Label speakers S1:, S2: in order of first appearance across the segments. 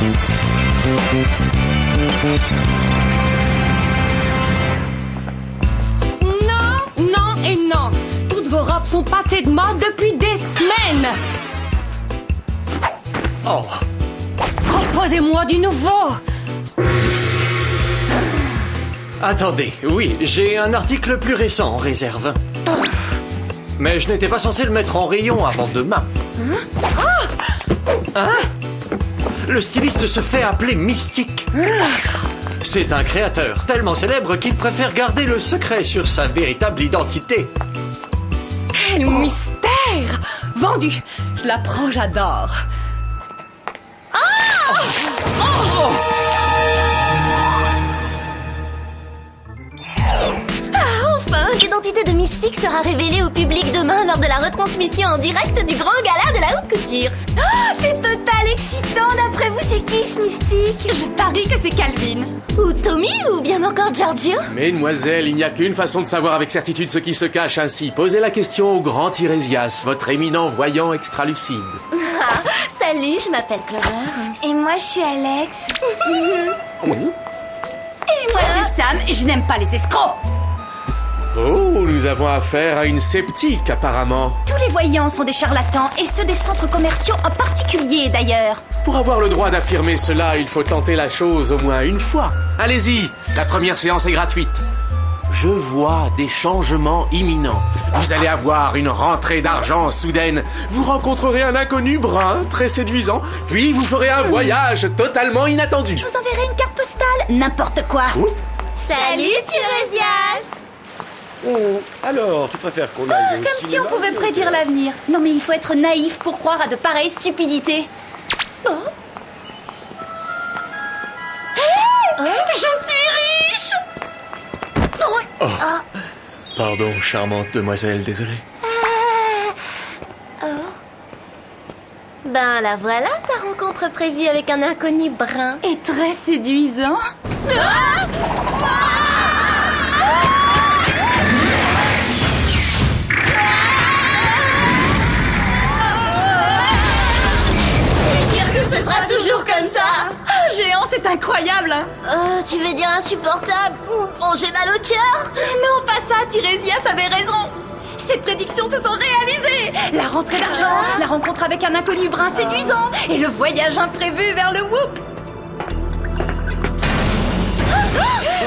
S1: Non, non et non. Toutes vos robes sont passées de mode depuis des semaines.
S2: Oh.
S1: Proposez-moi du nouveau.
S2: Attendez, oui, j'ai un article plus récent en réserve. Mais je n'étais pas censé le mettre en rayon avant demain. Hein? Le styliste se fait appeler Mystique. C'est un créateur tellement célèbre qu'il préfère garder le secret sur sa véritable identité.
S1: Quel mystère! Vendu! Je la prends, j'adore.
S3: Enfin, l'identité de Mystique sera révélée au public demain lors de la retransmission en direct du grand gala de la haute couture.
S4: C'est total excitant. D'après vous, c'est qui ce Mystique?
S1: Je parie que c'est Calvin.
S3: Ou Tommy, ou bien encore Giorgio.
S5: Mesdemoiselles, il n'y a qu'une façon de savoir avec certitude ce qui se cache ainsi. Posez la question au grand Tirésias, votre éminent voyant extralucide.
S3: Salut, je m'appelle Clover.
S4: Et moi, je suis Alex.
S1: Et moi, c'est Sam, et je n'aime pas les escrocs.
S5: Oh, nous avons affaire à une sceptique, apparemment.
S4: Tous les voyants sont des charlatans, et ceux des centres commerciaux en particulier, d'ailleurs.
S5: Pour avoir le droit d'affirmer cela, il faut tenter la chose au moins une fois. Allez-y, la première séance est gratuite. Je vois des changements imminents. Vous allez avoir une rentrée d'argent soudaine. Vous rencontrerez un inconnu brun, très séduisant. Puis vous ferez un voyage totalement inattendu.
S4: Je vous enverrai une carte postale. N'importe quoi.
S3: Salut, Tirésias.
S6: Alors, tu préfères qu'on aille au
S4: Comme si
S6: cinéma
S4: on pouvait prédire l'avenir. Non, mais il faut être naïf pour croire à de pareilles stupidités.
S1: Je suis riche!
S2: Pardon, charmante demoiselle, désolé.
S3: Ben la voilà, ta rencontre prévue avec un inconnu brun.
S1: Et très séduisant.
S3: Dire que ce sera toujours comme ça.
S1: Géant, c'est incroyable.
S3: Tu veux dire insupportable? Oh, j'ai mal au cœur.
S1: Non, pas ça, Tirésias avait raison. Ses prédictions se sont réalisées. La rentrée d'argent, la rencontre avec un inconnu brun séduisant et le voyage imprévu vers le Whoop.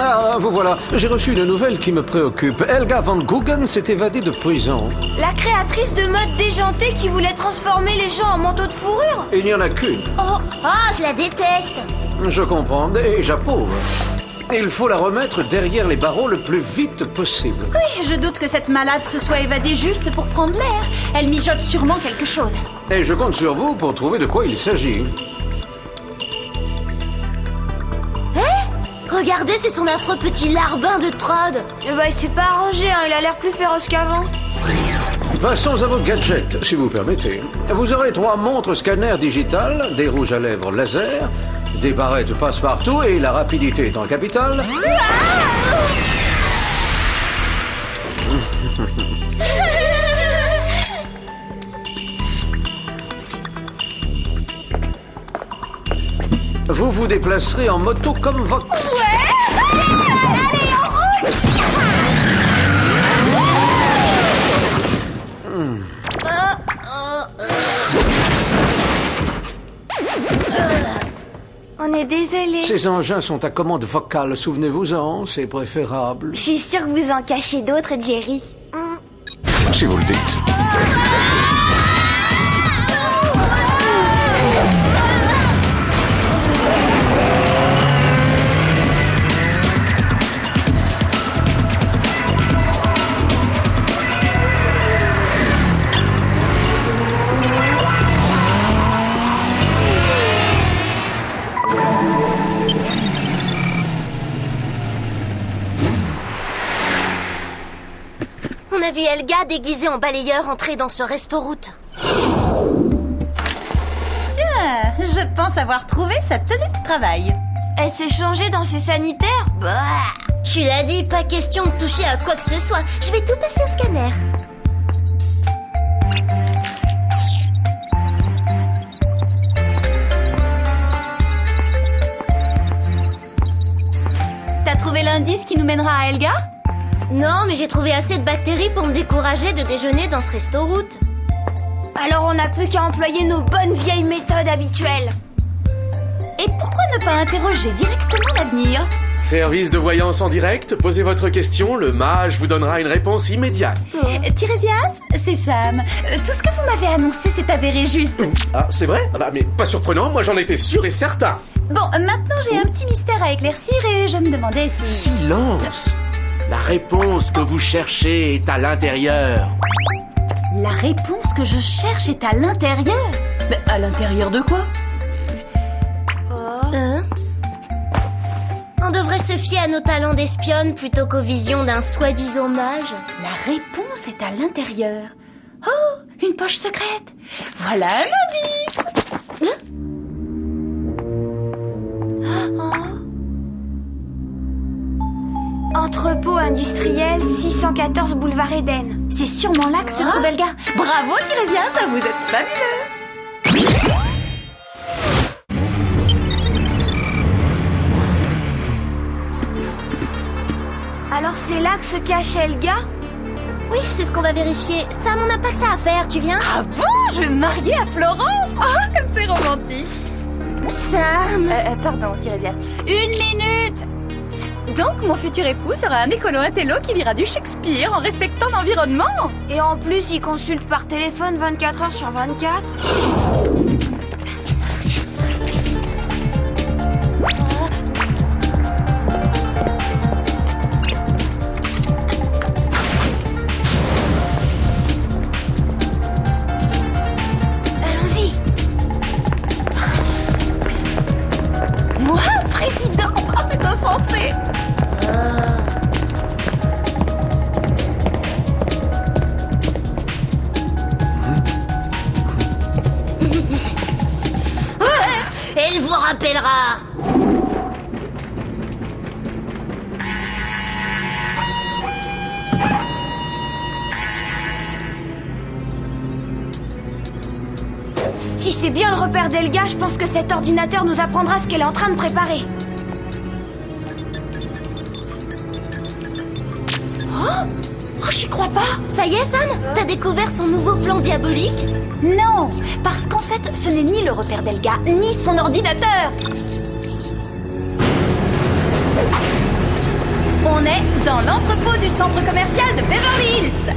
S7: Ah, vous voilà. J'ai reçu une nouvelle qui me préoccupe. Helga Van Guggen s'est évadée de prison.
S4: La créatrice de mode déjantée qui voulait transformer les gens en manteaux de fourrure.
S7: Il n'y en a qu'une.
S3: Oh, je la déteste.
S7: Je comprends et j'approuve. Il faut la remettre derrière les barreaux le plus vite possible.
S4: Oui, je doute que cette malade se soit évadée juste pour prendre l'air. Elle mijote sûrement quelque chose.
S7: Et je compte sur vous pour trouver de quoi il s'agit.
S3: Regardez, c'est son affreux petit larbin de Trod.
S4: Eh ben, il s'est pas arrangé, hein. Il a l'air plus féroce qu'avant.
S7: Passons à vos gadgets, si vous permettez. Vous aurez 3 montres scanner digitales, des rouges à lèvres laser, des barrettes passe-partout et la rapidité étant capitale. Vous vous déplacerez en moto comme Vox.
S4: On est désolé.
S7: Ces engins sont à commande vocale, souvenez-vous-en, c'est préférable.
S4: Je suis sûre que vous en cachez d'autres, Jerry.
S7: Si vous le dites.
S3: On a vu Helga déguisée en balayeur entrer dans ce resto-route.
S1: Je pense avoir trouvé sa tenue de travail.
S4: Elle s'est changée dans ses sanitaires. Bah.
S3: Tu l'as dit, pas question de toucher à quoi que ce soit. Je vais tout passer au scanner.
S4: indice qui nous mènera à Helga?
S3: Non, mais j'ai trouvé assez de bactéries pour me décourager de déjeuner dans ce resto-route.
S1: Alors on n'a plus qu'à employer nos bonnes vieilles méthodes habituelles.
S4: Et pourquoi ne pas interroger directement l'avenir?
S5: Service de voyance en direct, posez votre question, le mage vous donnera une réponse immédiate.
S4: Tirésias, c'est Sam. Tout ce que vous m'avez annoncé s'est avéré juste.
S5: Ah, c'est vrai? Ah bah, mais pas surprenant, moi j'en étais sûr et certain.
S4: Bon, maintenant j'ai un petit mystère à éclaircir et je me demandais si...
S5: Silence! La réponse que vous cherchez est à l'intérieur.
S4: La réponse que je cherche est à l'intérieur? Mais à l'intérieur de quoi?
S3: On devrait se fier à nos talents d'espionne plutôt qu'aux visions d'un soi-disant mage.
S4: La réponse est à l'intérieur. Oh, une poche secrète. Voilà un indice.
S1: Entrepôt industriel 614 boulevard Eden.
S4: C'est sûrement là que se trouve Helga. Bravo Tirésias, vous êtes fabuleux.
S1: Alors c'est là que se cache Helga?
S3: Oui, c'est ce qu'on va vérifier. Sam, on n'a pas que ça à faire, tu viens?
S4: Ah bon? Je vais me marier à Florence? Ah, comme c'est romantique.
S3: Sam!
S4: Pardon, Tirésias. 1 minute! Donc, mon futur époux sera un écolo intello qui lira du Shakespeare en respectant l'environnement.
S1: Et en plus, il consulte par téléphone 24 heures sur 24.
S3: Allons-y!
S4: Moi, présidente? Oh, c'est insensé!
S3: Elle vous rappellera!
S1: Si c'est bien le repère d'Helga, je pense que cet ordinateur nous apprendra ce qu'elle est en train de préparer.
S4: Oh, j'y crois pas!
S3: Ça y est, Sam? T'as découvert son nouveau plan diabolique?
S4: Non! Parce qu'en fait, ce n'est ni le repère d'Helga, ni son ordinateur! On est dans l'entrepôt du centre commercial de Beverly Hills!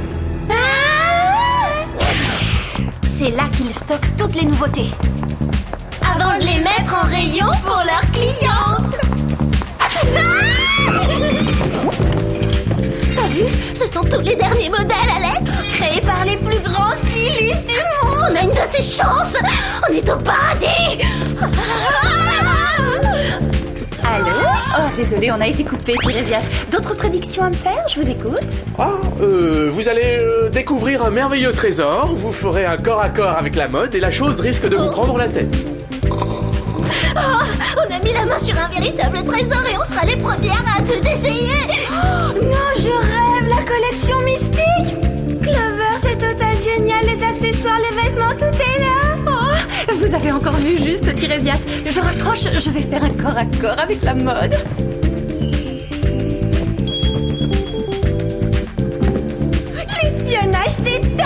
S4: C'est là qu'ils stockent toutes les nouveautés.
S3: Avant de les mettre en rayon pour leurs clientes! T'as vu? Ce sont tous les derniers modèles, Alex! Créés par les plus grands stylistes du monde! On a une de ces chances! On est au paradis!
S4: Allô? Oh, désolé, on a été coupé, Tirésias. D'autres prédictions à me faire? Je vous écoute.
S5: Ah, vous allez découvrir un merveilleux trésor, vous ferez un corps à corps avec la mode et la chose risque de vous prendre la tête.
S3: On a mis la main sur un véritable trésor et on sera les premières à tout essayer!
S1: Non, je rêve, la collection mystique! Clover, c'est total génial, les accessoires, les vêtements, tout est là!
S4: Oh, vous avez encore vu juste, Tirésias. Je raccroche, je vais faire un corps à corps avec la mode.
S1: L'espionnage, c'est top!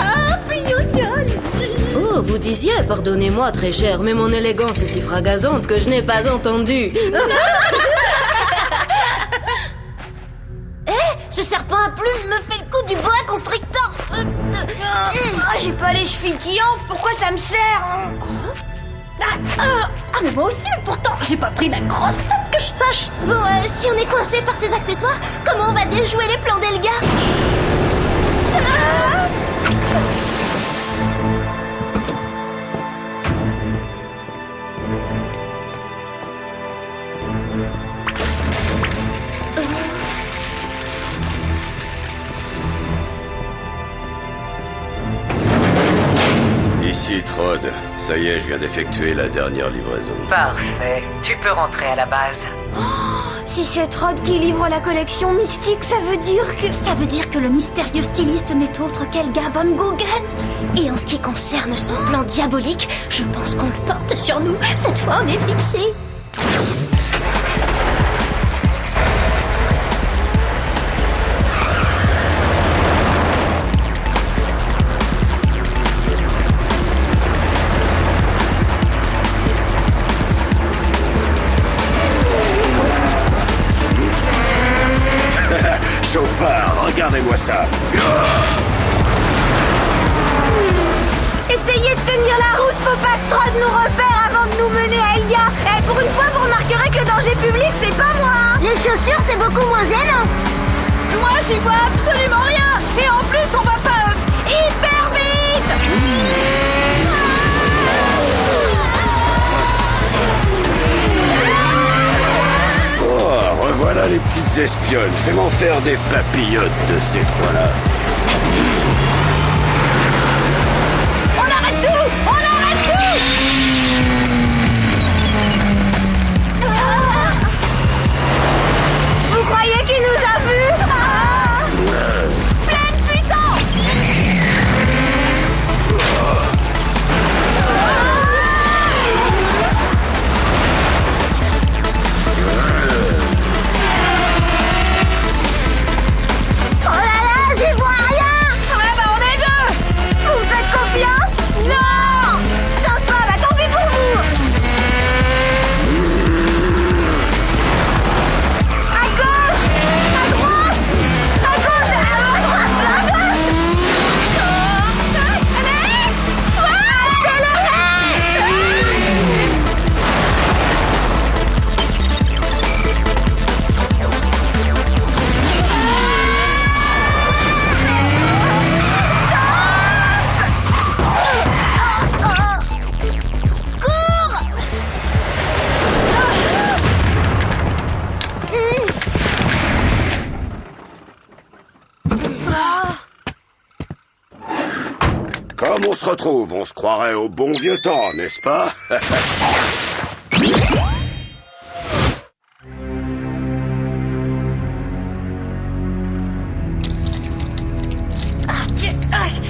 S8: Oh, vous disiez, pardonnez-moi très cher, mais mon élégance est si fragazante que je n'ai pas entendu.
S3: Ce serpent à plumes me fait le coup du boa constrictor!
S1: J'ai pas les chevilles qui enflent, pourquoi ça me sert?
S4: Mais moi aussi, mais pourtant, j'ai pas pris la grosse tête que je sache.
S3: Bon, si on est coincé par ces accessoires, comment on va déjouer les plans d'Helga?
S6: Ici, Trod. Ça y est, je viens d'effectuer la dernière livraison.
S9: Parfait. Tu peux rentrer à la base.
S1: Si c'est Trod qui livre la collection mystique, ça veut dire que...
S4: Ça veut dire que le mystérieux styliste n'est autre qu'Helga von Guggen.
S3: Et en ce qui concerne son plan diabolique, je pense qu'on le porte sur nous. Cette fois, on est fixé.
S6: phare, regardez-moi ça.
S3: Essayez de tenir la route, faut pas que Trod nous repère avant de nous mener à Elia. Et pour une fois, vous remarquerez que le danger public, c'est pas moi. Les chaussures, c'est beaucoup moins gênant.
S1: Moi, j'y vois absolument rien. Et en plus, on va pas hyper vite.
S6: Oh, revoilà les petites espionnes. Je vais m'en faire des papillotes de ces trois-là.
S1: On arrête tout. On arrête tout.
S3: Vous croyez qu'il nous a vus?
S1: Pleine puissance.
S3: Oh là là, j'y vois rien.
S1: Ah bah on est deux.
S3: Vous me faites confiance? Non. Sympa, bah tant pis pour vous. À gauche, à droite, à gauche, à droite, à gauche.
S1: Alex.
S6: Comme on se retrouve, on se croirait au bon vieux temps, n'est-ce pas?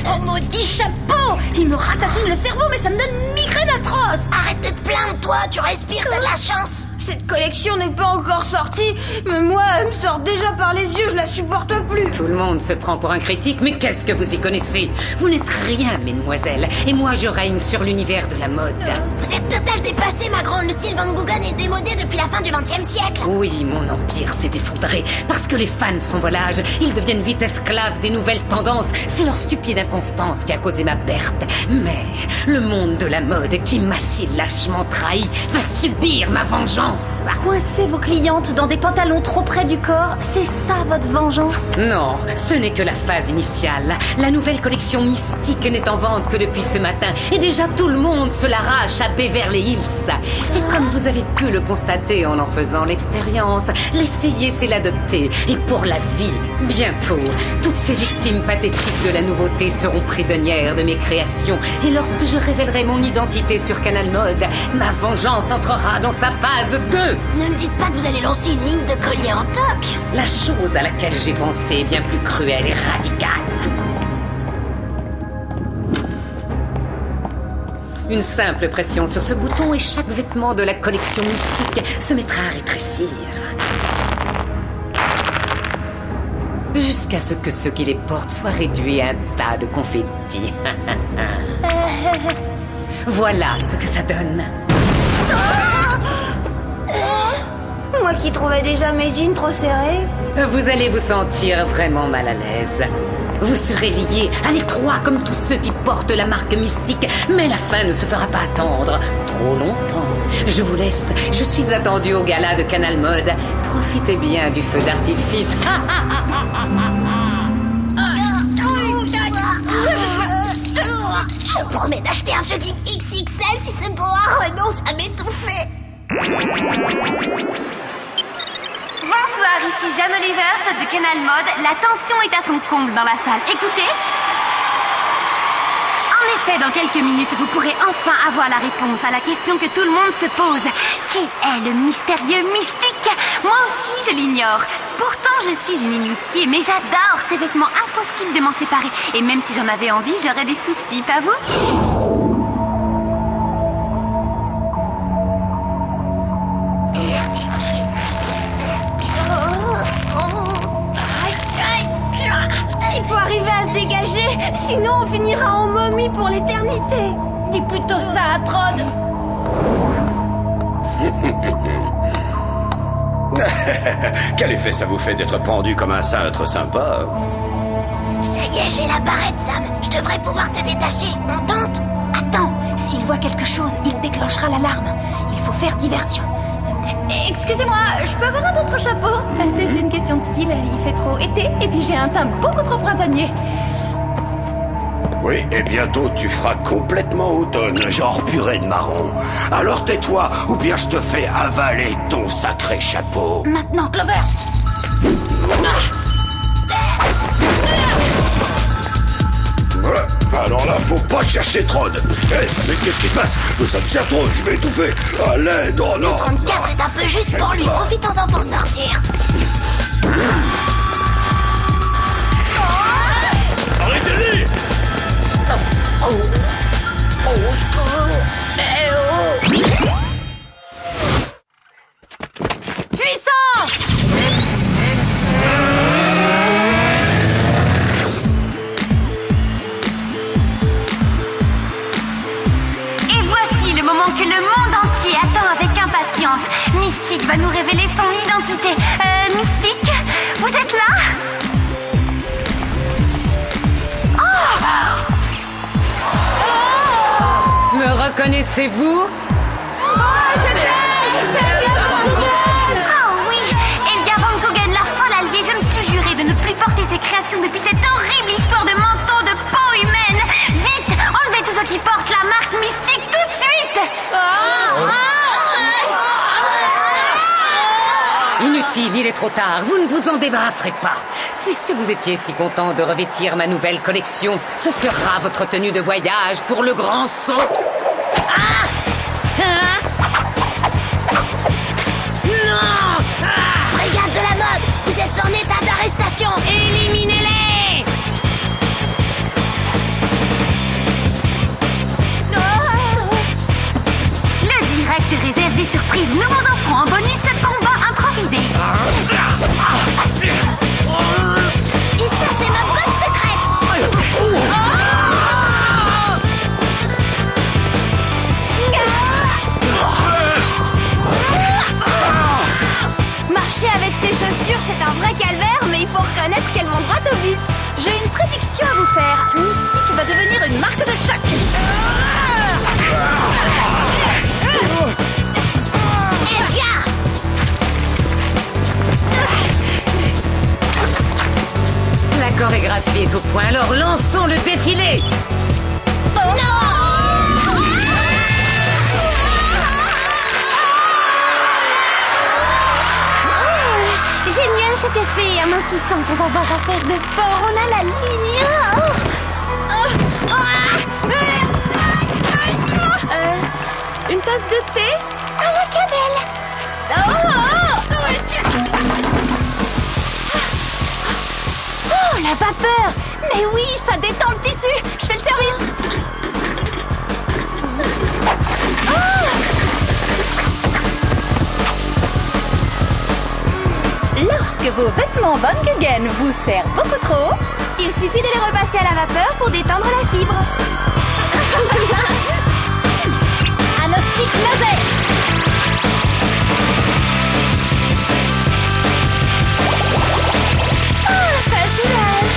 S1: Oh, maudit chapeau. Il me ratatine le cerveau, mais ça me donne une migraine atroce.
S3: Arrête de te plaindre, toi, tu respires, t'as de la chance. Cette collection n'est pas encore sortie, mais moi, elle me sort déjà par les yeux, je la supporte plus.
S10: Tout le monde se prend pour un critique, mais qu'est-ce que vous y connaissez? Vous n'êtes rien, mesdemoiselles, et moi je règne sur l'univers de la mode.
S3: Vous êtes total dépassé, ma grande. Le style Van Gogh est démodé depuis la fin du XXe siècle.
S10: Oui, mon empire s'est effondré, parce que les fans sont volages, ils deviennent vite esclaves des nouvelles tendances, c'est leur stupide inconstance qui a causé ma perte. Mais le monde de la mode, qui m'a si lâchement trahi, va subir ma vengeance.
S1: Coincer vos clientes dans des pantalons trop près du corps, c'est ça votre vengeance?
S10: Non, ce n'est que la phase initiale. La nouvelle collection Mystique n'est en vente que depuis ce matin, et déjà tout le monde se l'arrache à Beverly Hills. Et comme vous avez pu le constater en faisant l'expérience, l'essayer c'est l'adopter, et pour la vie. Bientôt, toutes ces victimes pathétiques de la nouveauté seront prisonnières de mes créations, et lorsque je révélerai mon identité sur Canal Mode, ma vengeance entrera dans sa phase 2.
S3: Ne me dites pas que vous allez lancer une ligne de colliers en toc.
S10: La chose à laquelle j'ai pensé est bien plus cruelle et radicale. Une simple pression sur ce bouton et chaque vêtement de la collection Mystique se mettra à rétrécir. Jusqu'à ce que ceux qui les portent soient réduits à un tas de confettis. Voilà ce que ça donne.
S3: Moi qui trouvais déjà mes jeans trop serrés.
S10: Vous allez vous sentir vraiment mal à l'aise. Vous serez liés à l'étroit comme tous ceux qui portent la marque Mystique, mais la fin ne se fera pas attendre trop longtemps. Je vous laisse, je suis attendue au gala de Canal Mode. Profitez bien du feu d'artifice.
S3: Je promets d'acheter un jogging XXL si ce boa renonce à m'étouffer.
S11: Bonsoir, ici Jeanne Olivers de Canal Mode. La tension est à son comble dans la salle. Écoutez. En effet, dans quelques minutes, vous pourrez enfin avoir la réponse à la question que tout le monde se pose. Qui est le mystérieux Mystique? Moi aussi, je l'ignore. Pourtant, je suis une initiée, mais j'adore ces vêtements. Impossible de m'en séparer. Et même si j'en avais envie, j'aurais des soucis, pas vous?
S3: Il faut arriver à se dégager, sinon on finira en momie pour l'éternité.
S1: Dis plutôt ça à Trod.
S6: Quel effet ça vous fait d'être pendu comme un cintre sympa?
S3: Ça y est, j'ai la barrette, Sam. Je devrais pouvoir te détacher. On tente?
S1: Attends, s'il voit quelque chose, il déclenchera l'alarme. Il faut faire diversion. Excusez-moi, je peux avoir un autre chapeau? C'est une question de style, il fait trop été, et puis j'ai un teint beaucoup trop printanier.
S6: Oui, et bientôt tu feras complètement automne, genre purée de marron. Alors tais-toi, ou bien je te fais avaler ton sacré chapeau.
S1: Maintenant, Clover!
S6: Ouais, alors là, faut pas chercher Trod. Hé, mais qu'est-ce qui se passe? Ça me sert trop, je vais étouffer. À l'aide, oh non.
S3: Le 34 est un peu juste pour lui. Profitons-en pour sortir.
S6: Arrêtez-les! Au secours!
S1: Puissance!
S11: Et voici le moment que le monde entier attend avec impatience. Mystique va nous révéler son identité. Mystique, vous êtes là?
S10: Me reconnaissez-vous?
S11: Oh oui, Helga Von Koggen, la folle alliée, je me suis juré de ne plus porter ses créations depuis cette horrible histoire de manteau de peau humaine. Vite, enlevez tous ceux qui portent la marque Mystique tout de suite.
S10: Inutile, il est trop tard, vous ne vous en débarrasserez pas. Puisque vous étiez si content de revêtir ma nouvelle collection, ce sera votre tenue de voyage pour le grand saut. Ah! Hein? Non! Ah!
S3: Brigade de la mode, vous êtes en état d'arrestation.
S10: Éliminez-les!
S11: Le direct réserve des surprises. Nous vous offrons en bonus ce combat improvisé.
S3: Et ça, c'est ma botte secrète.
S1: Marcher avec ses chaussures, c'est un vrai calvaire, mais il faut reconnaître qu'elles vont droit au but. J'ai une prédiction à vous faire. Mystique va devenir une marque de choc.
S3: Edgar!
S10: La chorégraphie est au point, alors lançons le défilé!
S11: Génial cet effet, amincissant sans avoir à faire de sport. On a la ligne.
S1: Une tasse de thé?
S3: À la cannelle.
S1: Oh, la vapeur! Mais oui, ça détend le tissu. Je fais le service. Lorsque vos vêtements Von Koggen vous servent beaucoup trop, il suffit de les repasser à la vapeur pour détendre la fibre. Anostic laser. Oh, ça soulage.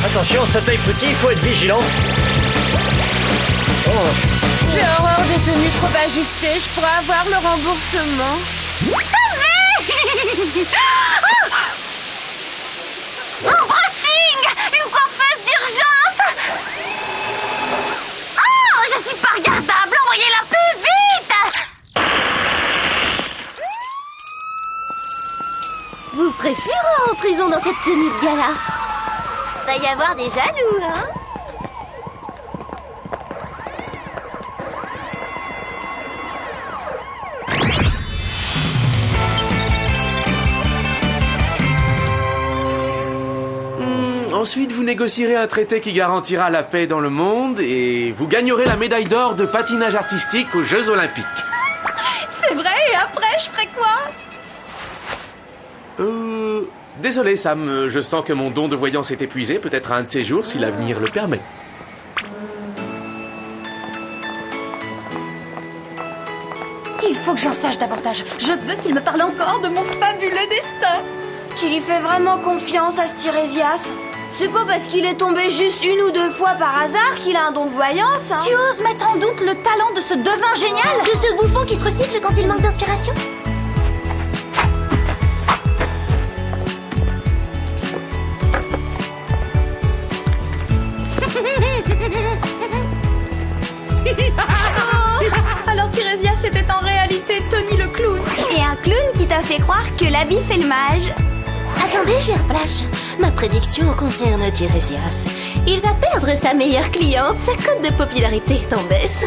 S2: Attention, ça taille petit, il faut être vigilant. Oh.
S1: J'ai horreur des tenues trop ajustées. Je pourrais avoir le remboursement.
S11: Mon brushing! Une coiffeuse d'urgence! Oh, je suis pas regardable! Envoyez-la plus vite!
S3: Vous ferez fureur en prison dans cette tenue de gala. Va y avoir des jaloux, hein?
S5: Ensuite, vous négocierez un traité qui garantira la paix dans le monde et vous gagnerez la médaille d'or de patinage artistique aux Jeux Olympiques.
S1: C'est vrai, et après, je ferai quoi?
S5: Désolé Sam, je sens que mon don de voyance est épuisé, peut-être un de ces jours si l'avenir le permet.
S1: Il
S4: faut que j'en sache davantage. Je veux qu'il me parle encore de mon fabuleux destin.
S3: Tu lui fais vraiment confiance à ce Tirésias? C'est pas parce qu'il est tombé juste une ou deux fois par hasard qu'il a un don de voyance, hein.
S4: Tu oses mettre en doute le talent de ce devin génial?
S3: De ce bouffon qui se recycle quand il manque d'inspiration?
S4: Alors Tirésias était en réalité Tony le clown.
S3: Et un clown qui t'a fait croire que l'habit fait le mage. Attendez, Gerflash. Ma prédiction concerne Tirésias. Il va perdre sa meilleure cliente. Sa cote de popularité est en baisse.